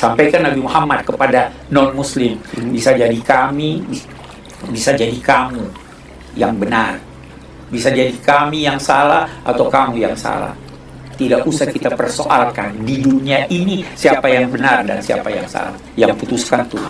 Sampaikan Nabi Muhammad kepada non-muslim, bisa jadi kami, bisa jadi kamu yang benar, bisa jadi kami yang salah atau kamu yang salah. Tidak usah kita persoalkan di dunia ini siapa yang benar dan siapa yang salah. Yang putuskan Tuhan.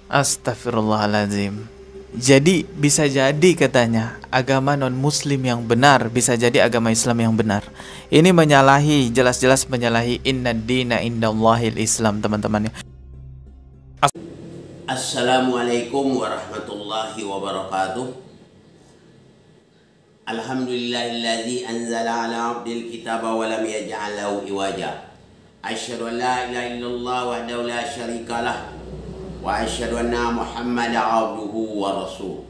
Astagfirullahaladzim. Jadi bisa jadi katanya agama non-muslim yang benar bisa jadi agama Islam yang benar. Ini menyalahi, jelas-jelas menyalahi inna dina indallahil Islam, teman-teman. Assalamualaikum warahmatullahi wabarakatuh. Alhamdulillahilladzi anzala ala abdil kitaba wa lam yaj'al lahu iwaja. Asyhadu an la ilaha illallah wahdahu la syarikalah wa asyhadu anna Muhammadan abduhu wa rasuluh.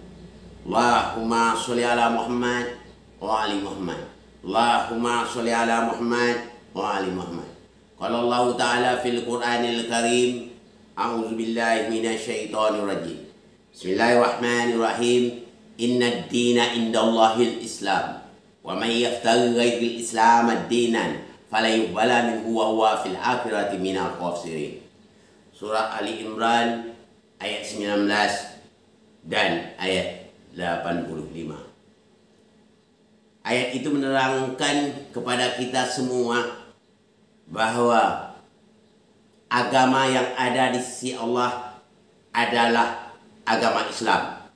Allahumma sholli ala Muhammad wa ali Muhammad. Allahumma sholli ala Muhammad wa ali Muhammad. Qala Allah Ta'ala fil Qur'anil Karim, a'udzu billahi minasyaitonir rajim. Bismillahirrahmanirrahim. Inna dina indallahil Islam wa man yaftaghi ghairil Islam ad-dinan fala yuqbala minhu wa huwa fil akhirati minal khasirin. Surah Ali Imran ayat 19 dan ayat 85. Ayat itu menerangkan kepada kita semua bahwa agama yang ada di sisi Allah adalah agama Islam.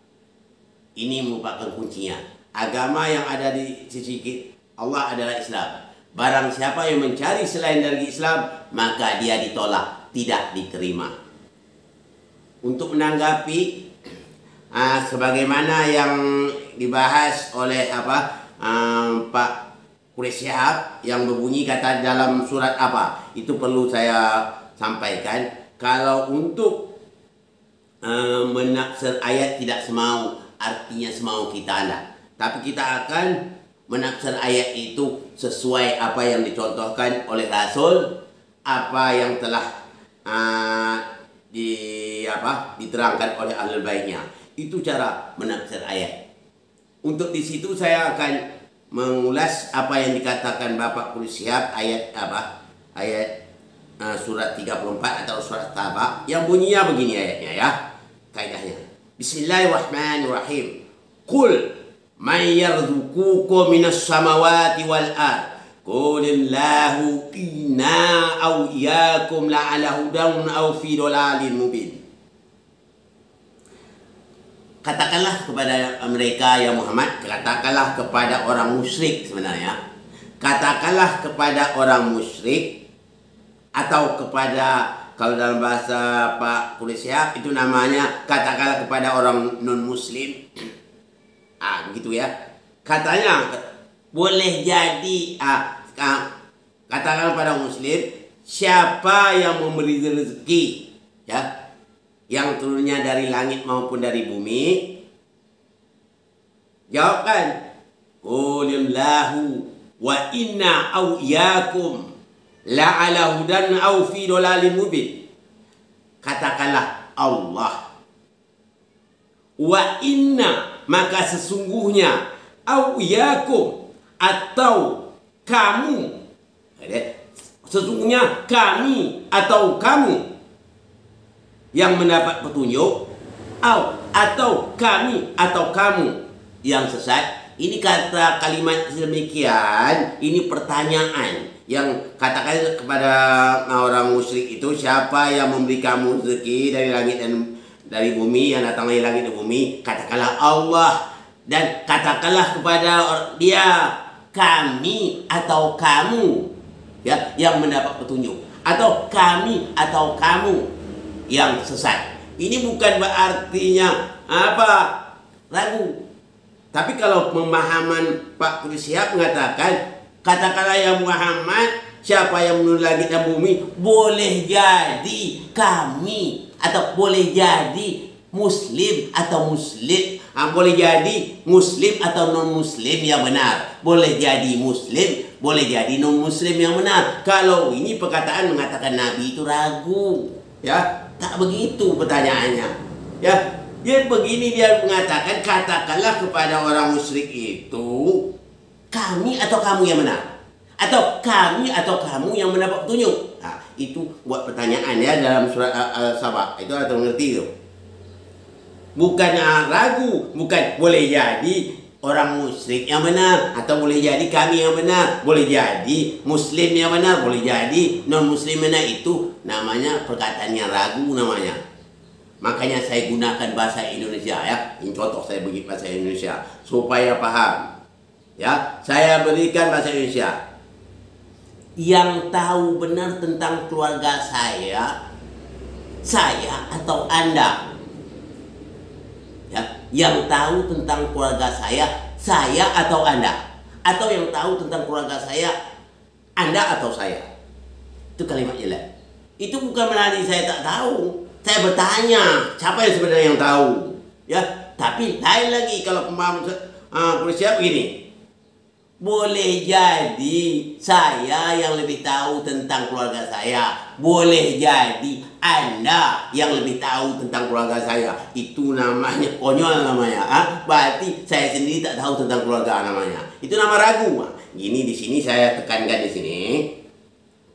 Ini merupakan kuncinya. Agama yang ada di sisi Allah adalah Islam. Barang siapa yang mencari selain dari Islam, maka dia ditolak, tidak diterima. Untuk menanggapi sebagaimana yang dibahas oleh Pak Quraish Shihab yang berbunyi kata dalam surat apa, itu perlu saya sampaikan. Kalau untuk menafsir ayat tidak semau, artinya semau kita anda, tapi kita akan menafsir ayat itu sesuai apa yang dicontohkan oleh Rasul, apa yang telah diterangkan oleh ahlul baitnya. Itu cara menafsir ayat. Untuk di situ saya akan mengulas apa yang dikatakan Bapak Quraish Shihab ayat surat 34 atau surat Taba yang bunyinya begini ayatnya ya, kaidahnya. Bismillahirrahmanirrahim. Qul man yarzuqukum minas samawati wal ard. Qulillahu inna aw iyyakum la'ala hudan aw fi dhalalin mubin. Katakanlah kepada mereka ya Muhammad, katakanlah kepada orang musyrik sebenarnya. Katakanlah kepada orang musyrik atau kepada, kalau dalam bahasa Pak Quraish Shihab itu namanya katakanlah kepada orang non-muslim. Begitu ya. Katanya boleh jadi katakanlah pada muslim, siapa yang memberi rezeki ya, yang turunnya dari langit maupun dari bumi, jawabkan qulillahu wa inna aw iyyakum la'ala hudan aw fi dhalalin mubin. Katakanlah Allah, wa inna, maka sesungguhnya, aw iyyakum, atau kamu, sesungguhnya kami atau kamu yang mendapat petunjuk, atau kami atau kamu yang sesat. Ini kata kalimat demikian, ini pertanyaan yang katakan kepada orang musyrik itu, siapa yang memberi kamu rezeki dari langit dan dari bumi, yang datang dari langit dan bumi? Katakanlah Allah. Dan katakanlah kepada dia, kami atau kamu ya yang mendapat petunjuk, atau kami atau kamu yang sesat. Ini bukan berartinya ragu. Tapi kalau pemahaman Pak Quraish Shihab mengatakan, katakanlah ya Muhammad, siapa yang menurut langit dan bumi, boleh jadi kami, atau boleh jadi muslim atau muslim, boleh jadi muslim atau non muslim yang benar, boleh jadi muslim, boleh jadi non muslim yang benar. Kalau ini perkataan mengatakan Nabi itu ragu, ya tak begitu pertanyaannya, ya. Dia begini, dia mengatakan katakanlah kepada orang musyrik itu, kami atau kamu yang benar, atau kami atau kamu yang mendapat petunjuk. itu buat pertanyaan ya dalam surat Al-Sabah. Itu ada mengerti tu. Bukan ragu, bukan boleh jadi orang musyrik yang benar, atau boleh jadi kami yang benar, boleh jadi muslim yang benar, boleh jadi non muslim benar. Itu namanya perkataannya ragu namanya. Makanya saya gunakan bahasa Indonesia ya. Ini contoh saya bagi bahasa Indonesia supaya paham. Ya, saya berikan bahasa Indonesia. Yang tahu benar tentang keluarga saya atau Anda? Ya, yang tahu tentang keluarga saya atau Anda? Atau yang tahu tentang keluarga saya, Anda atau saya? Itu kalimat jelas. Itu bukan berarti saya tak tahu. Saya bertanya, siapa yang sebenarnya yang tahu? Ya, tapi lain lagi kalau pemahaman Malaysia begini. Boleh jadi saya yang lebih tahu tentang keluarga saya. Boleh jadi Anda yang lebih tahu tentang keluarga saya. Itu namanya konyol namanya. Berarti saya sendiri tak tahu tentang keluarga namanya. Itu nama ragu. Gini di sini saya tekankan di sini.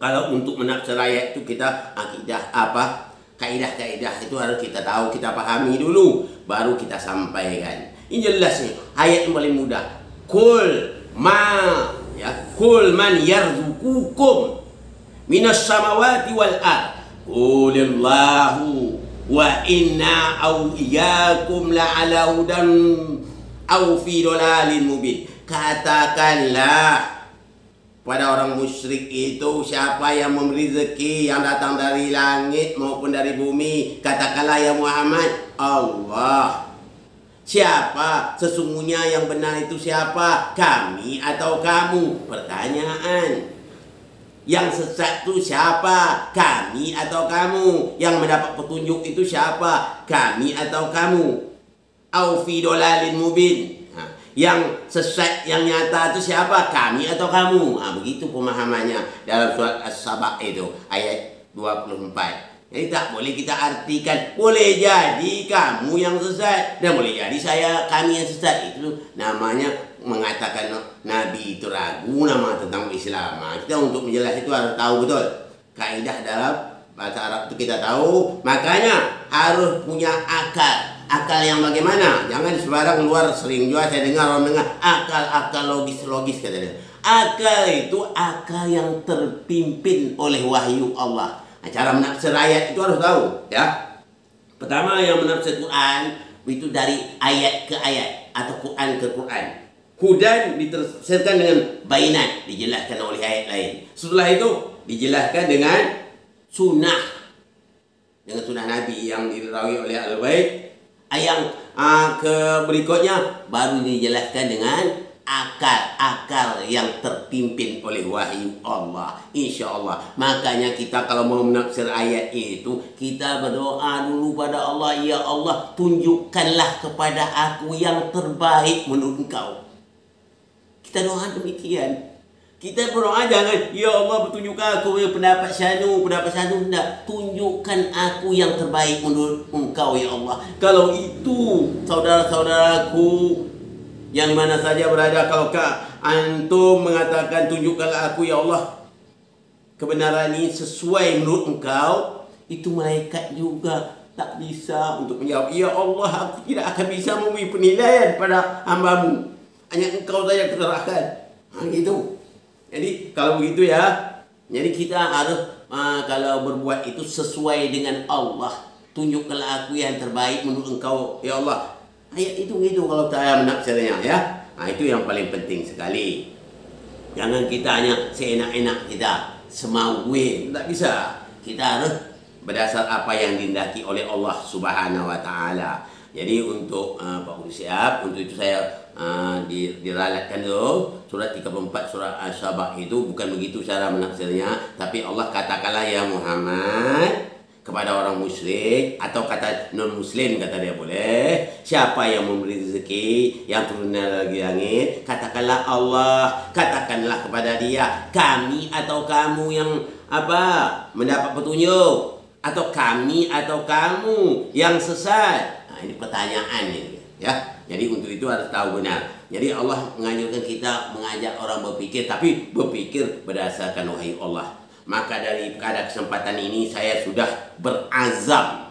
Kalau untuk menafsir ayat itu kita akidah apa? Kaidah-kaidah itu harus kita tahu, kita pahami dulu, baru kita sampaikan. Ini jelas nih, ayat yang paling mudah. Kul man yarzuqukum minas samawati wal ard. Qulillahu wa inna aw iyyakum la'ala hudan aw fi dhalalin mubin. Katakanlah pada orang musyrik itu, siapa yang memberi rezeki yang datang dari langit maupun dari bumi? Katakanlah ya Muhammad, Allah. Siapa sesungguhnya yang benar itu siapa? Kami atau kamu? Pertanyaan. Yang sesat itu siapa? Kami atau kamu? Yang mendapat petunjuk itu siapa? Kami atau kamu? Au fi dhalalin mubin. Yang sesat yang nyata itu siapa? Kami atau kamu? Begitu pemahamannya dalam surat As-Sabah itu ayat 24. Jadi tak boleh kita artikan boleh jadi kamu yang sesat dan boleh jadi kami yang sesat. Itu namanya mengatakan Nabi itu ragu nama tentang Islam. Kita untuk menjelaskan itu harus tahu betul kaidah dalam bahasa Arab itu kita tahu. Makanya harus punya akal. Akal yang bagaimana? Jangan sembarang keluar. Sering juga saya dengar orang dengar akal logis katanya. Akal itu akal yang terpimpin oleh wahyu Allah. Cara menafsir ayat itu harus tahu ya. Pertama yang menafsir Quran itu dari ayat ke ayat atau Quran ke Quran. Hudan ditafsirkan dengan bainat, dijelaskan oleh ayat lain. Setelah itu dijelaskan dengan sunnah Nabi yang dirawi oleh Al-Bait. Yang ke berikutnya baru dijelaskan dengan akal yang terpimpin oleh wahyu Allah. Insya Allah. Makanya kita kalau mau menafsir ayat itu, kita berdoa dulu pada Allah. Ya Allah, tunjukkanlah kepada aku yang terbaik menurut Engkau. Kita doa demikian. Kita berdoa jangan, ya Allah bertunjukkan aku pendapat syanu. Tidak. Tunjukkan aku yang terbaik menurut Engkau ya Allah. Kalau itu saudara-saudaraku yang mana saja berada, kalau antum mengatakan tunjukkanlah aku ya Allah kebenaran ini sesuai menurut Engkau, itu malaikat juga tak bisa untuk menjawab, ya Allah aku tidak akan bisa memberi penilaian pada hamba-Mu, hanya Engkau saja keserahkan. Gitu. Jadi kalau begitu ya, jadi kita harus kalau berbuat itu sesuai dengan Allah. Tunjukkanlah aku yang terbaik menurut Engkau ya Allah. Ayat itu gitu kalau saya menafsirnya ya. Itu yang paling penting sekali. Jangan kita hanya seenak-enak kita, semau gue, tak bisa. Kita harus berdasar apa yang dihendaki oleh Allah Subhanahu wa taala. Jadi untuk Pak Guru siap, untuk itu saya diralatkan dulu surat 34 surat As-Sabah itu bukan begitu cara menafsirnya, tapi Allah katakanlah ya Muhammad kepada orang musyrik atau kata non muslim, kata dia boleh, siapa yang memberi rezeki yang turun dari langit, katakanlah Allah, katakanlah kepada dia kami atau kamu yang mendapat petunjuk, atau kami atau kamu yang sesat. Ini pertanyaan ini ya. Jadi untuk itu harus tahu benar. Jadi Allah menganjurkan kita mengajak orang berpikir, tapi berpikir berdasarkan wahyu Allah. Maka pada kesempatan ini saya sudah berazam,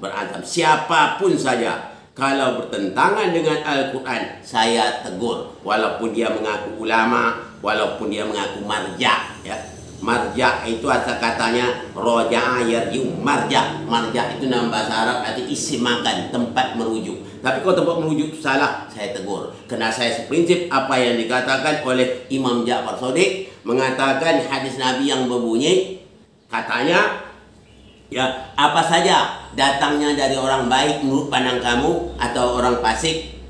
berazam siapapun saja kalau bertentangan dengan Al-Quran saya tegur, walaupun dia mengaku ulama, walaupun dia mengaku marja, Marja itu asal katanya roja'a yarji'u, marja. Marja itu nama bahasa Arab arti isi makan, tempat merujuk. Tapi kalau tempat merujuk itu salah, saya tegur. Karena saya seprinsip apa yang dikatakan oleh Imam Ja'far Shadiq, mengatakan hadis Nabi yang berbunyi, katanya, apa saja datangnya dari orang baik menurut pandang kamu atau orang fasik,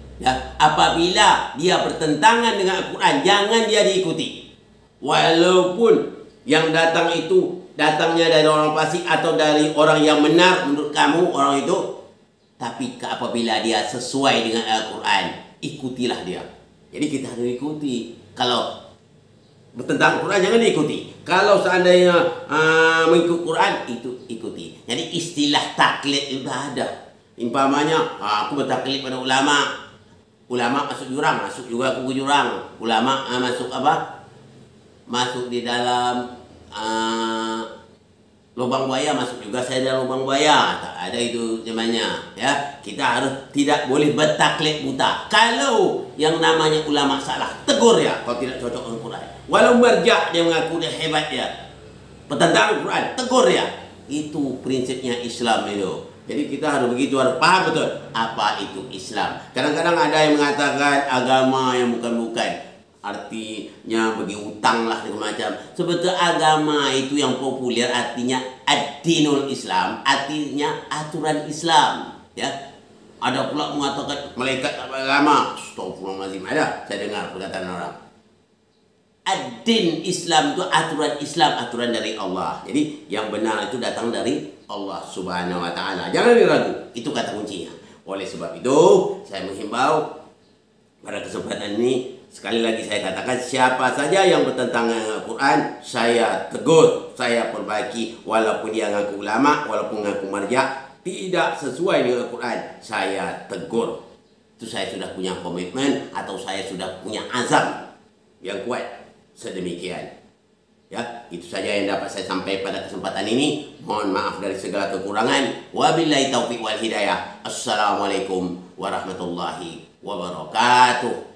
apabila dia bertentangan dengan Al-Quran, jangan dia diikuti. Walaupun yang datang itu datangnya dari orang fasik atau dari orang yang benar menurut kamu orang itu, tapi apabila dia sesuai dengan Al-Quran, ikutilah dia. Jadi kita harus ikuti. Kalau bertentang Quran jangan diikuti. Kalau seandainya mengikut Quran itu ikuti. Jadi istilah taklid itu sudah ada. Umpamanya aku bertaklid pada ulama, ulama masuk jurang, masuk juga aku ke jurang. Ulama masuk apa? Masuk di dalam lubang buaya, masuk juga saya dalam lubang buaya. Tak ada itu namanya, kita harus tidak boleh bertaklid buta. Kalau yang namanya ulama salah, tegur ya kalau tidak cocok dengan Quran. Walau marja dia mengaku dia hebat pertentangan Quran, tegur ya. Itu prinsipnya Islam itu. Jadi kita harus begitu, harus paham betul apa itu Islam. Kadang-kadang ada yang mengatakan agama yang bukan-bukan. Artinya bagi utang lah segala macam. Sebetulnya agama itu yang populer artinya ad-dinul Islam, artinya aturan Islam. Ada pula mengatakan malaikat agama. Astagfirullahaladzim, ada saya dengar perkataan orang. Ad-din Islam itu aturan Islam, aturan dari Allah. Jadi yang benar itu datang dari Allah Subhanahu wa taala. Jangan diragu, itu kata kuncinya. Oleh sebab itu, saya menghimbau pada kesempatan ini, sekali lagi saya katakan, siapa saja yang bertentangan dengan Al-Quran, saya tegur, saya perbaiki. Walaupun dia ngaku ulama, walaupun ngaku marja, tidak sesuai dengan Al-Quran, saya tegur. Itu saya sudah punya komitmen, atau saya sudah punya azam yang kuat. Sedemikian. Itu saja yang dapat saya sampaikan pada kesempatan ini. Mohon maaf dari segala kekurangan. Wabillahi taufiq wal hidayah. Assalamualaikum warahmatullahi wabarakatuh.